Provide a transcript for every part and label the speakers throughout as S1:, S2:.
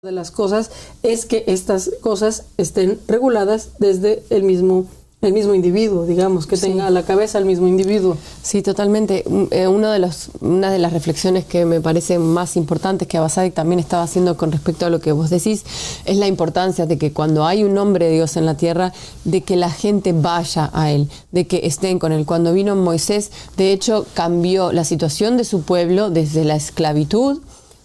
S1: De las cosas es que estas cosas estén reguladas desde el mismo individuo, digamos, que tenga a la cabeza el mismo individuo.
S2: Sí, totalmente. Una de las reflexiones que me parece más importantes que Abba Tzadik también estaba haciendo con respecto a lo que vos decís, es la importancia de que cuando hay un hombre de Dios en la tierra, de que la gente vaya a él, de que estén con él. Cuando vino Moisés, de hecho, cambió la situación de su pueblo desde la esclavitud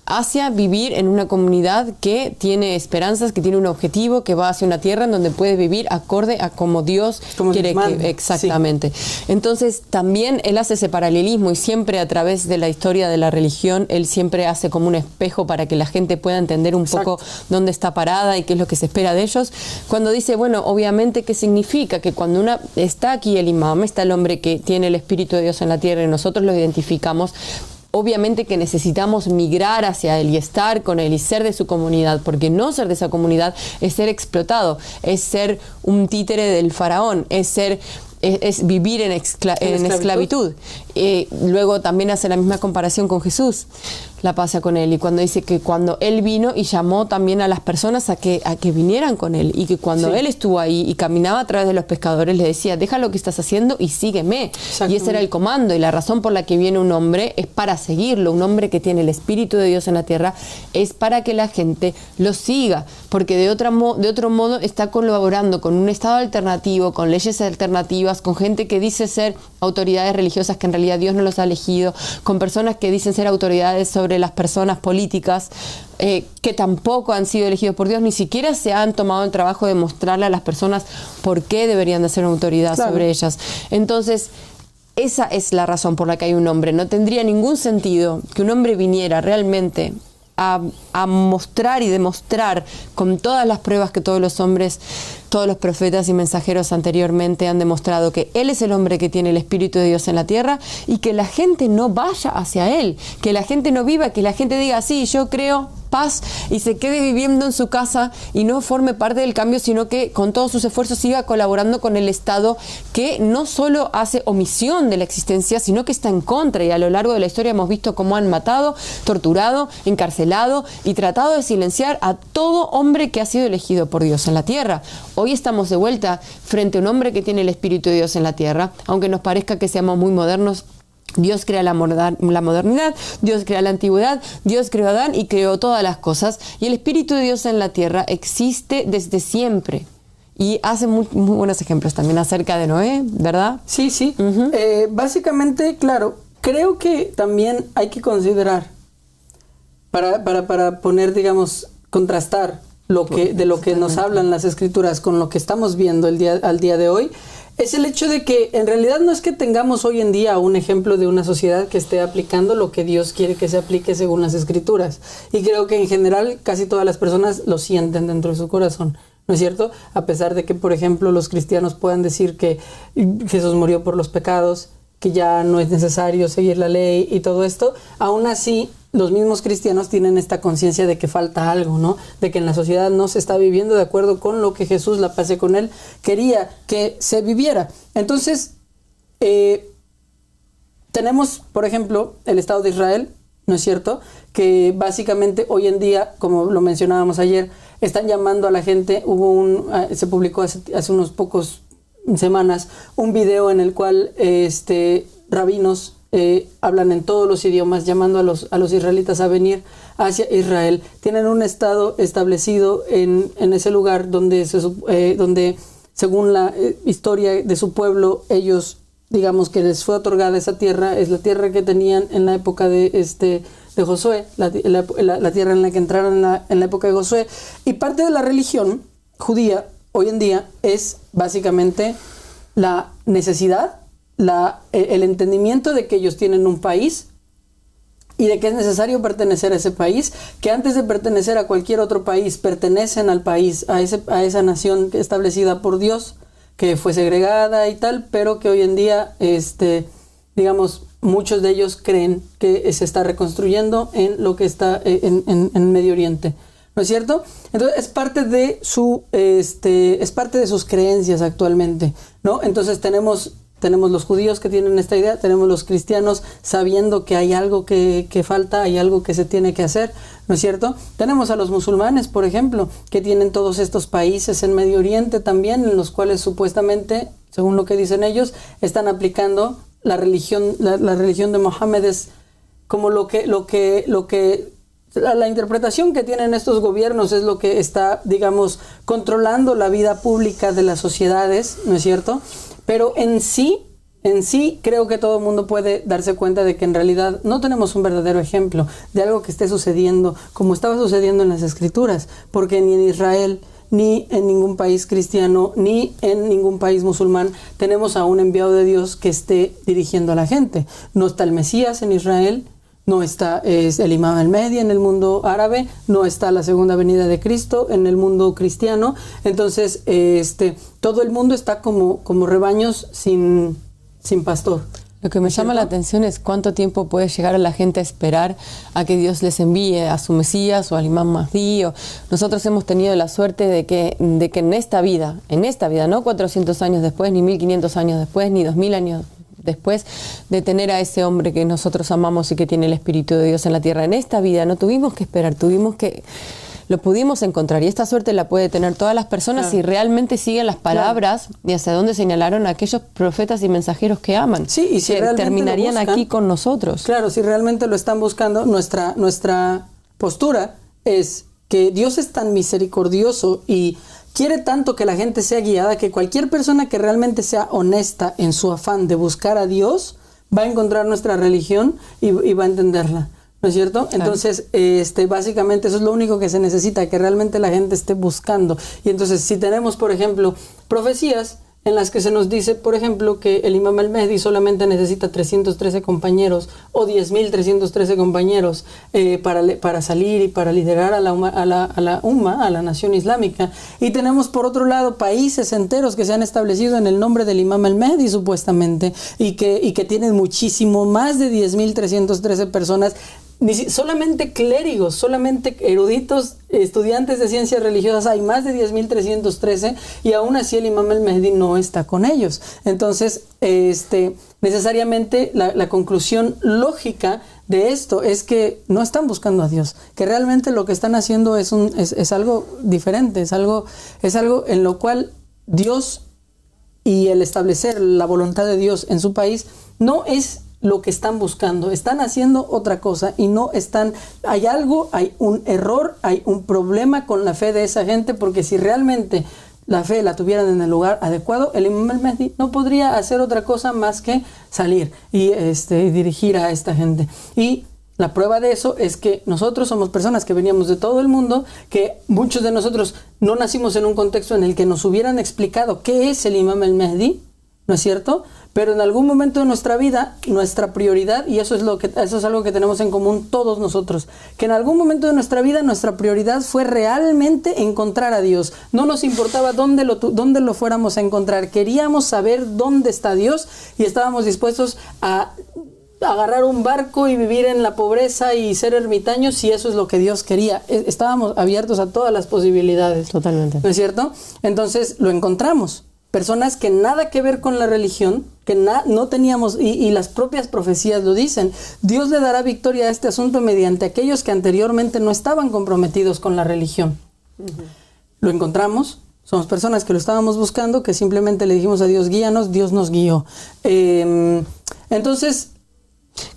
S2: hacia vivir en una comunidad que tiene esperanzas, que tiene un objetivo, que va hacia una tierra en donde puede vivir acorde a como Dios quiere que... Exactamente. Sí. Entonces, también él hace ese paralelismo y siempre a través de la historia de la religión, él siempre hace como un espejo para que la gente pueda entender un poco dónde está parada y qué es lo que se espera de ellos. Cuando dice, bueno, obviamente, ¿qué significa? Que cuando está aquí el imam, está el hombre que tiene el Espíritu de Dios en la tierra y nosotros lo identificamos, obviamente que necesitamos migrar hacia él y estar con él y ser de su comunidad, porque no ser de esa comunidad es ser explotado, es ser un títere del faraón, es vivir en esclavitud. Luego también hace la misma comparación con Jesús, la pasa con él, y cuando dice que cuando él vino y llamó también a las personas a que vinieran con él, y que cuando él estuvo ahí y caminaba a través de los pescadores, le decía, deja lo que estás haciendo y sígueme. Y ese era el comando, y la razón por la que viene un hombre es para seguirlo. Un hombre que tiene el Espíritu de Dios en la tierra es para que la gente lo siga, porque de otro modo está colaborando con un estado alternativo, con leyes alternativas, con gente que dice ser autoridades religiosas que en realidad Dios no los ha elegido, con personas que dicen ser autoridades sobre las personas políticas que tampoco han sido elegidos por Dios, ni siquiera se han tomado el trabajo de mostrarle a las personas por qué deberían de ser una autoridad sobre ellas. Entonces, esa es la razón por la que hay un hombre. No tendría ningún sentido que un hombre viniera realmente a mostrar y demostrar con todas las pruebas que todos los hombres, todos los profetas y mensajeros anteriormente han demostrado, que él es el hombre que tiene el Espíritu de Dios en la tierra, y que la gente no vaya hacia él, que la gente no viva, que la gente diga, sí, yo creo paz, y se quede viviendo en su casa y no forme parte del cambio, sino que con todos sus esfuerzos siga colaborando con el Estado, que no solo hace omisión de la existencia, sino que está en contra. Y a lo largo de la historia hemos visto cómo han matado, torturado, encarcelado y tratado de silenciar a todo hombre que ha sido elegido por Dios en la tierra. Hoy estamos de vuelta frente a un hombre que tiene el Espíritu de Dios en la tierra, aunque nos parezca que seamos muy modernos. Dios crea la modernidad, Dios crea la antigüedad, Dios creó a Adán y creó todas las cosas, y el Espíritu de Dios en la tierra existe desde siempre. Y hace muy buenos ejemplos también acerca de Noé, ¿verdad?
S1: Sí, sí. Básicamente, claro, creo que también hay que considerar, para poner, digamos, contrastar de lo que nos hablan las Escrituras con lo que estamos viendo al día de hoy, es el hecho de que en realidad no es que tengamos hoy en día un ejemplo de una sociedad que esté aplicando lo que Dios quiere que se aplique según las Escrituras. Y creo que en general casi todas las personas lo sienten dentro de su corazón, ¿no es cierto? A pesar de que, por ejemplo, los cristianos puedan decir que Jesús murió por los pecados, que ya no es necesario seguir la ley y todo esto, aún así los mismos cristianos tienen esta conciencia de que falta algo, ¿no? De que en la sociedad no se está viviendo de acuerdo con lo que Jesús, la paz con él, quería que se viviera. Entonces, tenemos, por ejemplo, el Estado de Israel, ¿no es cierto? Que básicamente hoy en día, como lo mencionábamos ayer, están llamando a la gente. Se publicó hace unos pocos semanas un video en el cual rabinos hablan en todos los idiomas, llamando a los israelitas a venir hacia Israel. Tienen un estado establecido en ese lugar donde según la historia de su pueblo, ellos, digamos que les fue otorgada esa tierra, es la tierra que tenían en la época de Josué, la tierra en la que entraron en la época de Josué. Y parte de la religión judía hoy en día es básicamente la necesidad, el entendimiento de que ellos tienen un país y de que es necesario pertenecer a ese país, que antes de pertenecer a cualquier otro país pertenecen al país, a esa nación establecida por Dios, que fue segregada y tal, pero que hoy en día, digamos, muchos de ellos creen que se está reconstruyendo en lo que está en Medio Oriente, ¿no es cierto? Entonces es parte de sus creencias actualmente, ¿no? Entonces tenemos tenemos los judíos que tienen esta idea, tenemos los cristianos sabiendo que hay algo que falta, hay algo que se tiene que hacer, ¿no es cierto? Tenemos a los musulmanes, por ejemplo, que tienen todos estos países en Medio Oriente también, en los cuales supuestamente, según lo que dicen ellos, están aplicando la religión de Mohammed. Es como la interpretación que tienen estos gobiernos es lo que está, digamos, controlando la vida pública de las sociedades, ¿no es cierto? Pero en sí creo que todo el mundo puede darse cuenta de que en realidad no tenemos un verdadero ejemplo de algo que esté sucediendo como estaba sucediendo en las Escrituras, porque ni en Israel, ni en ningún país cristiano, ni en ningún país musulmán tenemos a un enviado de Dios que esté dirigiendo a la gente. No está el Mesías en Israel, no está el Imam al-Mahdi en el mundo árabe, no está la segunda venida de Cristo en el mundo cristiano. Entonces, todo el mundo está como rebaños sin pastor.
S2: Lo que me llama la atención es cuánto tiempo puede llegar a la gente a esperar a que Dios les envíe a su Mesías o al Imam Mahdi. Nosotros hemos tenido la suerte de que en esta vida, no 400 años después, ni 1500 años después, ni 2000 años después, de tener a ese hombre que nosotros amamos y que tiene el Espíritu de Dios en la tierra. En esta vida no tuvimos que esperar, lo pudimos encontrar, y esta suerte la puede tener todas las personas si realmente siguen las palabras y hacia dónde señalaron a aquellos profetas y mensajeros que aman.
S1: Sí, y si
S2: que terminarían aquí con nosotros.
S1: Claro, si realmente lo están buscando, nuestra postura es que Dios es tan misericordioso y quiere tanto que la gente sea guiada, que cualquier persona que realmente sea honesta en su afán de buscar a Dios va a encontrar nuestra religión y va a entenderla. ¿No es cierto? Claro. Entonces, básicamente eso es lo único que se necesita, que realmente la gente esté buscando. Y entonces, si tenemos, por ejemplo, profecías en las que se nos dice, por ejemplo, que el Imam al-Mahdi solamente necesita 313 compañeros o 10.313 compañeros para salir y para liderar a la Umma, a la nación islámica. Y tenemos, por otro lado, países enteros que se han establecido en el nombre del Imam al-Mahdi, supuestamente, y que tienen muchísimo más de 10.313 personas. Solamente clérigos, solamente eruditos, estudiantes de ciencias religiosas, hay más de 10.313 y aún así el Imam al-Mahdi no está con ellos. Entonces, necesariamente la conclusión lógica de esto es que no están buscando a Dios, que realmente lo que están haciendo es algo diferente, es algo en lo cual Dios y el establecer la voluntad de Dios en su país no es lo que están buscando, están haciendo otra cosa y no están, hay un error, hay un problema con la fe de esa gente, porque si realmente la fe la tuvieran en el lugar adecuado, el Imam al-Mahdi no podría hacer otra cosa más que salir y dirigir a esta gente. Y la prueba de eso es que nosotros somos personas que veníamos de todo el mundo, que muchos de nosotros no nacimos en un contexto en el que nos hubieran explicado qué es el Imam al-Mahdi, ¿no es cierto? Pero en algún momento de nuestra vida, nuestra prioridad, y eso es algo que tenemos en común todos nosotros, que en algún momento de nuestra vida nuestra prioridad fue realmente encontrar a Dios. No nos importaba dónde lo fuéramos a encontrar, queríamos saber dónde está Dios y estábamos dispuestos a agarrar un barco y vivir en la pobreza y ser ermitaños si eso es lo que Dios quería. Estábamos abiertos a todas las posibilidades.
S2: Totalmente.
S1: ¿No es cierto? Entonces lo encontramos. Personas que nada que ver con la religión, que no teníamos, y las propias profecías lo dicen. Dios le dará victoria a este asunto mediante aquellos que anteriormente no estaban comprometidos con la religión. Lo encontramos, somos personas que lo estábamos buscando, que simplemente le dijimos a Dios, guíanos, Dios nos guió. Entonces,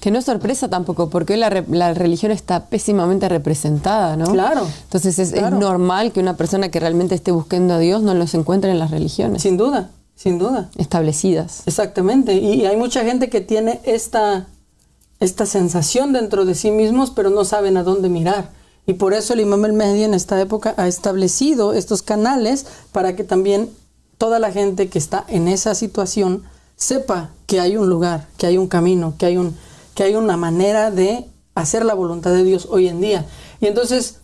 S2: que no es sorpresa tampoco, porque hoy la religión está pésimamente representada, ¿no?
S1: Claro.
S2: Entonces es normal que una persona que realmente esté buscando a Dios no los encuentre en las religiones.
S1: Sin duda, sin duda.
S2: Establecidas.
S1: Exactamente. Y hay mucha gente que tiene esta sensación dentro de sí mismos, pero no saben a dónde mirar. Y por eso el Imam al-Mahdi en esta época ha establecido estos canales para que también toda la gente que está en esa situación sepa que hay un lugar, que hay un camino, que hay una manera de hacer la voluntad de Dios hoy en día. Y entonces,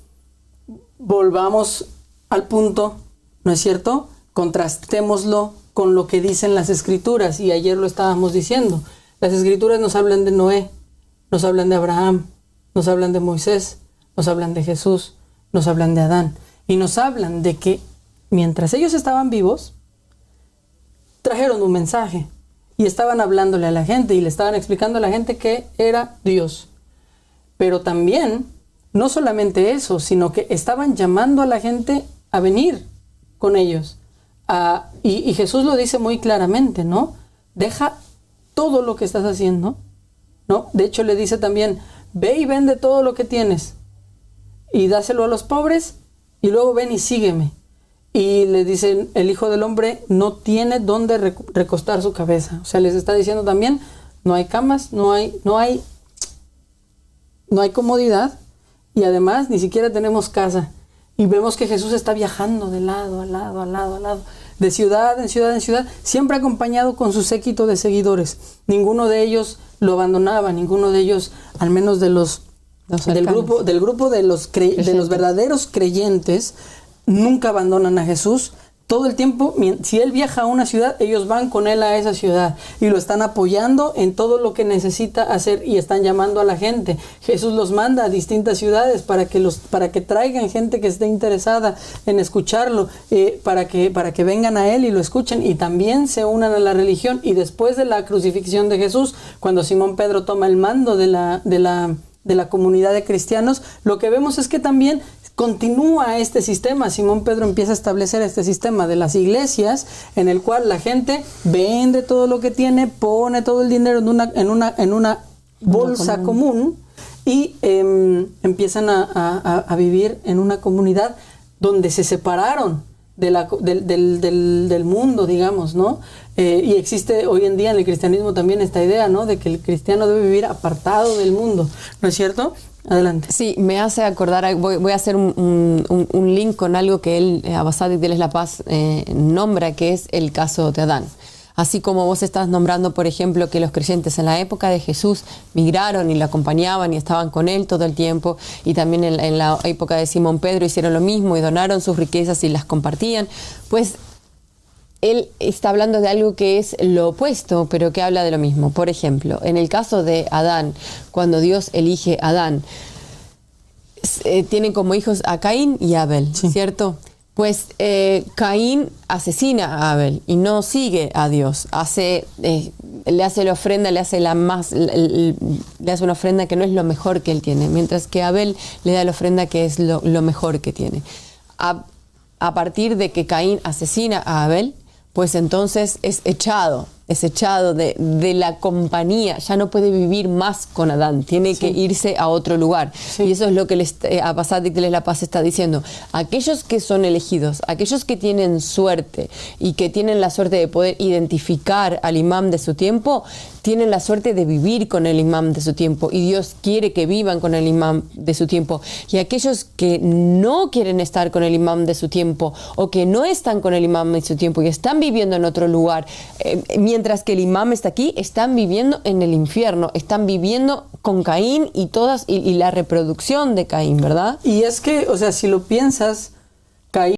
S1: volvamos al punto, ¿no es cierto? Contrastémoslo con lo que dicen las Escrituras, y ayer lo estábamos diciendo. Las Escrituras nos hablan de Noé, nos hablan de Abraham, nos hablan de Moisés, nos hablan de Jesús, nos hablan de Adán, y nos hablan de que mientras ellos estaban vivos, trajeron un mensaje. y estaban hablándole a la gente y le estaban explicando a la gente que era Dios. Pero también, no solamente eso, sino que estaban llamando a la gente a venir con ellos. Y Jesús lo dice muy claramente, ¿no? Deja todo lo que estás haciendo, ¿no? De hecho le dice también, ve y vende todo lo que tienes y dáselo a los pobres y luego ven y sígueme. Y le dicen, el Hijo del Hombre no tiene dónde recostar su cabeza. O sea, les está diciendo también, no hay camas, no hay comodidad y además ni siquiera tenemos casa. Y vemos que Jesús está viajando de lado a lado, a lado, a lado, de ciudad en ciudad en ciudad, siempre acompañado con su séquito de seguidores. Ninguno de ellos lo abandonaba, ninguno de ellos, al menos del grupo de los verdaderos creyentes, nunca abandonan a Jesús. Todo el tiempo, si Él viaja a una ciudad, ellos van con Él a esa ciudad y lo están apoyando en todo lo que necesita hacer y están llamando a la gente. Jesús los manda a distintas ciudades para que traigan gente que esté interesada en escucharlo, para que vengan a Él y lo escuchen y también se unan a la religión. Y después de la crucifixión de Jesús, cuando Simón Pedro toma el mando de la comunidad de cristianos, lo que vemos es que también continúa este sistema. Simón Pedro empieza a establecer este sistema de las iglesias en el cual la gente vende todo lo que tiene, pone todo el dinero en una bolsa común y empiezan a vivir en una comunidad donde se separaron del mundo, digamos, ¿no? Y existe hoy en día en el cristianismo también esta idea, ¿no? De que el cristiano debe vivir apartado del mundo, ¿no es cierto? Adelante.
S2: Sí, me hace acordar, voy a hacer un link con algo que él, Abba Tzadik de la Paz, nombra, que es el caso de Adán. Así como vos estás nombrando, por ejemplo, que los creyentes en la época de Jesús migraron y lo acompañaban y estaban con él todo el tiempo, y también en la época de Simón Pedro hicieron lo mismo y donaron sus riquezas y las compartían, pues él está hablando de algo que es lo opuesto, pero que habla de lo mismo. Por ejemplo, en el caso de Adán, cuando Dios elige a Adán, tienen como hijos a Caín y a Abel, sí, ¿cierto? Pues Caín asesina a Abel y no sigue a Dios. Le hace la ofrenda, le hace una ofrenda que no es lo mejor que él tiene, mientras que Abel le da la ofrenda que es lo mejor que tiene. A partir de que Caín asesina a Abel, pues entonces es echado de la compañía, ya no puede vivir más con Adán, tiene que irse a otro lugar. Y eso es lo que Abba Tzadik de la Paz está diciendo. Aquellos que son elegidos, aquellos que tienen suerte y que tienen la suerte de poder identificar al imam de su tiempo, tienen la suerte de vivir con el imam de su tiempo, y Dios quiere que vivan con el imam de su tiempo. Y aquellos que no quieren estar con el imam de su tiempo, o que no están con el imam de su tiempo y están viviendo en otro lugar, mientras que el imam está aquí, están viviendo en el infierno, están viviendo con Caín y la reproducción de Caín, ¿verdad?
S1: Y es que, o sea, si lo piensas, Caín